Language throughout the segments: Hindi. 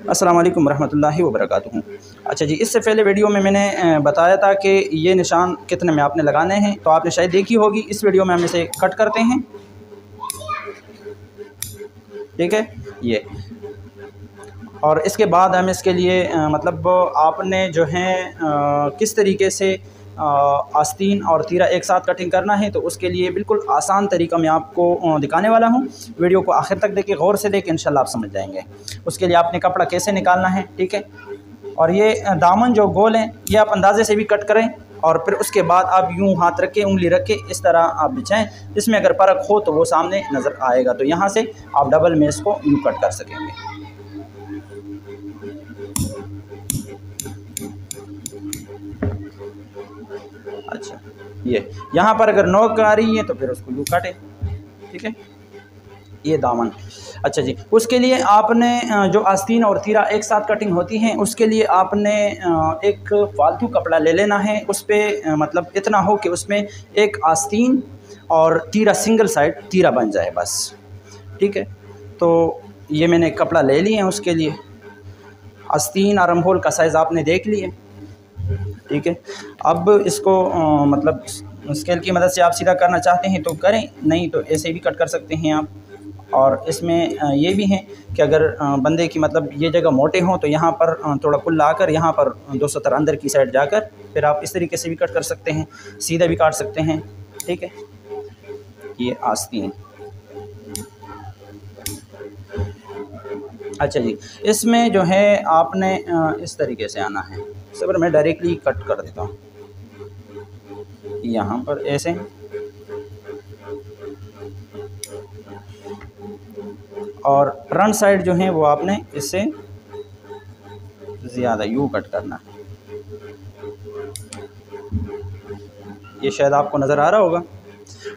अस्सलाम वालेकुम रहमतुल्लाहि व बरकातुहू। अच्छा जी, इससे पहले वीडियो में मैंने बताया था कि ये निशान कितने में आपने लगाने हैं, तो आपने शायद देखी होगी। इस वीडियो में हम इसे कट करते हैं, ठीक है ये। और इसके बाद हम इसके लिए मतलब आपने जो है किस तरीके से आस्तीन और तीरा एक साथ कटिंग करना है, तो उसके लिए बिल्कुल आसान तरीका मैं आपको दिखाने वाला हूँ। वीडियो को आखिर तक देखिए, गौर से देखिए, इंशाल्लाह आप समझ जाएंगे। उसके लिए आपने कपड़ा कैसे निकालना है, ठीक है। और ये दामन जो गोल हैं, ये आप अंदाजे से भी कट करें, और फिर उसके बाद आप यूँ हाथ रख के, उंगली रख के इस तरह आप बिछाएं। इसमें अगर फ़र्क हो तो वो सामने नज़र आएगा, तो यहाँ से आप डबल में इसको यूँ कट कर सकेंगे। अच्छा, ये यहाँ पर अगर नोक आ रही है तो फिर उसको यूँ काटें, ठीक है। ये दामन। अच्छा जी, उसके लिए आपने जो आस्तीन और तीरा एक साथ कटिंग होती हैं, उसके लिए आपने एक फालतू कपड़ा ले लेना है। उस पर मतलब इतना हो कि उसमें एक आस्तीन और तीरा सिंगल साइड तीरा बन जाए बस, ठीक है। तो ये मैंने कपड़ा ले लिए हैं। उसके लिए आस्तीन आर्म होल का साइज़ आपने देख लिए, ठीक है। अब इसको मतलब स्केल की मदद से आप सीधा करना चाहते हैं तो करें, नहीं तो ऐसे भी कट कर सकते हैं आप। और इसमें ये भी है कि अगर बंदे की मतलब ये जगह मोटे हों तो यहाँ पर थोड़ा पुल लाकर यहाँ पर 270 अंदर की साइड जाकर फिर आप इस तरीके से भी कट कर सकते हैं, सीधा भी काट सकते हैं, ठीक है। ये आस्तीन। अच्छा जी, इसमें जो है आपने इस तरीके से आना है। सबर मैं डायरेक्टली कट कर देता हूँ यहाँ पर ऐसे, और फ्रंट साइड जो है वो आपने इससे ज़्यादा यूँ कट करना है। ये शायद आपको नज़र आ रहा होगा।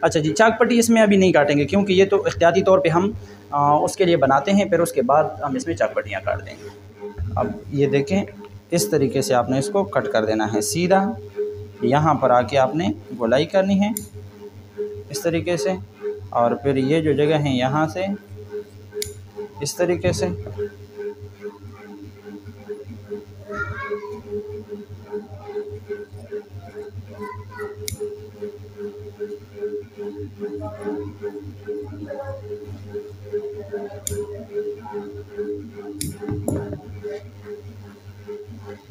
अच्छा जी, चाक पट्टी इसमें अभी नहीं काटेंगे, क्योंकि ये तो एहतियाती तौर पे हम उसके लिए बनाते हैं, फिर उसके बाद हम इसमें चाक पट्टियाँ काट देंगे। अब ये देखें, इस तरीके से आपने इसको कट कर देना है सीधा। यहाँ पर आके आपने गोलाई करनी है इस तरीके से, और फिर ये जो जगह है यहाँ से इस तरीके से,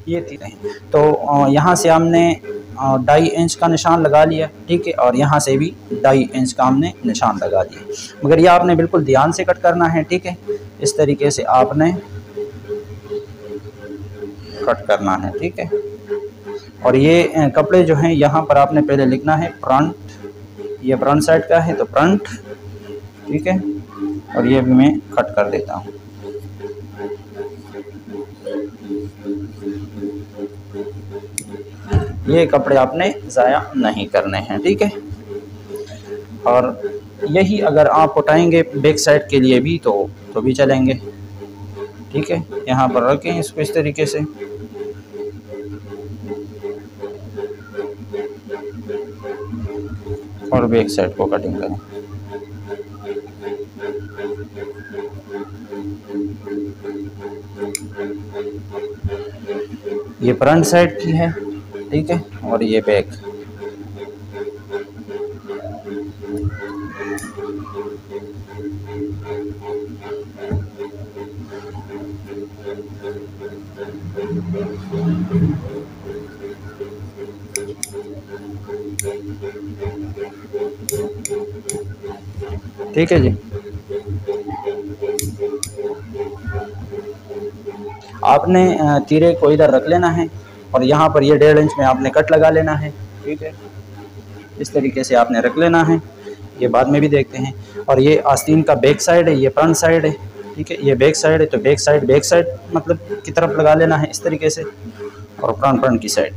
ये तीर हैं। तो यहाँ से हमने 2.5 इंच का निशान लगा लिया, ठीक है। और यहाँ से भी 2.5 इंच का हमने निशान लगा दिया, मगर ये आपने बिल्कुल ध्यान से कट करना है, ठीक है। इस तरीके से आपने कट करना है, ठीक है। और ये कपड़े जो हैं यहाँ पर आपने पहले लिखना है फ्रंट, ये फ्रंट साइड का है तो फ्रंट, ठीक है। और ये भी मैं कट कर देता हूँ। ये कपड़े आपने ज़ाया नहीं करने हैं, ठीक है। और यही अगर आप उठाएंगे बैक साइड के लिए भी तो भी चलेंगे, ठीक है। यहाँ पर रखें इसको इस तरीके से, और बैक साइड को कटिंग करें। ये फ्रंट साइड की है, ठीक है, और ये बैक। ठीक है जी, आपने तीरे को इधर रख लेना है, और यहाँ पर ये 1.5 इंच में आपने कट लगा लेना है, ठीक है। इस तरीके से आपने रख लेना है, ये बाद में भी देखते हैं। और ये आस्तीन का बैक साइड है, ये फ्रंट साइड है, ठीक है। ये बैक साइड है तो बैक साइड मतलब की तरफ लगा लेना है इस तरीके से, और फ्रंट की साइड।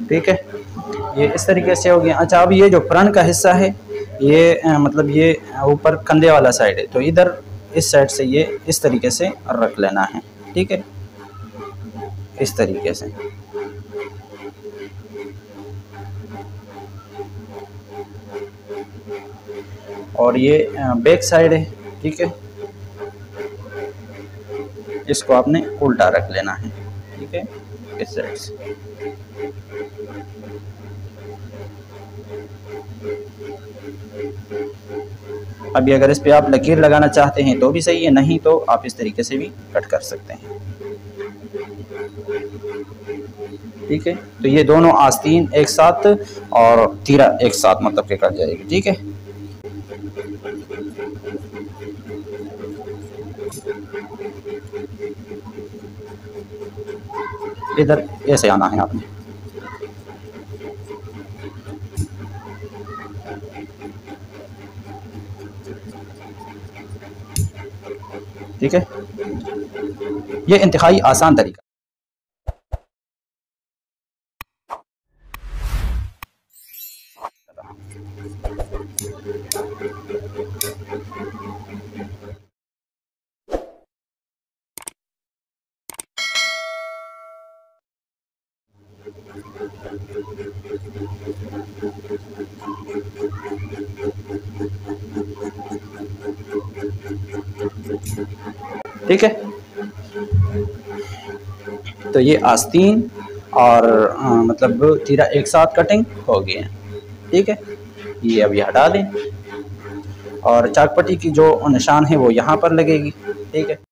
ठीक है, ये इस तरीके से हो गया। अच्छा, अब ये जो फ्रंट का हिस्सा है ये मतलब ये ऊपर कंधे वाला साइड है, तो इधर इस साइड से ये इस तरीके से रख लेना है, ठीक है, इस तरीके से। और ये बैक साइड है, ठीक है, इसको आपने उल्टा रख लेना है, ठीक है, इस साइड से। अभी अगर इस पे आप लकीर लगाना चाहते हैं तो भी सही है, नहीं तो आप इस तरीके से भी कट कर सकते हैं, ठीक है। तो ये दोनों आस्तीन एक साथ और तीरा एक साथ मतलब के कट जाएगी, ठीक है। इधर ऐसे आना है आपने, ठीक है। ये इंतहाई आसान तरीका। ठीक है, तो ये आस्तीन और मतलब तीरा एक साथ कटिंग हो गई है, ठीक है। ये अभी हटा दें और चाकपट्टी की जो निशान है वो यहाँ पर लगेगी, ठीक है।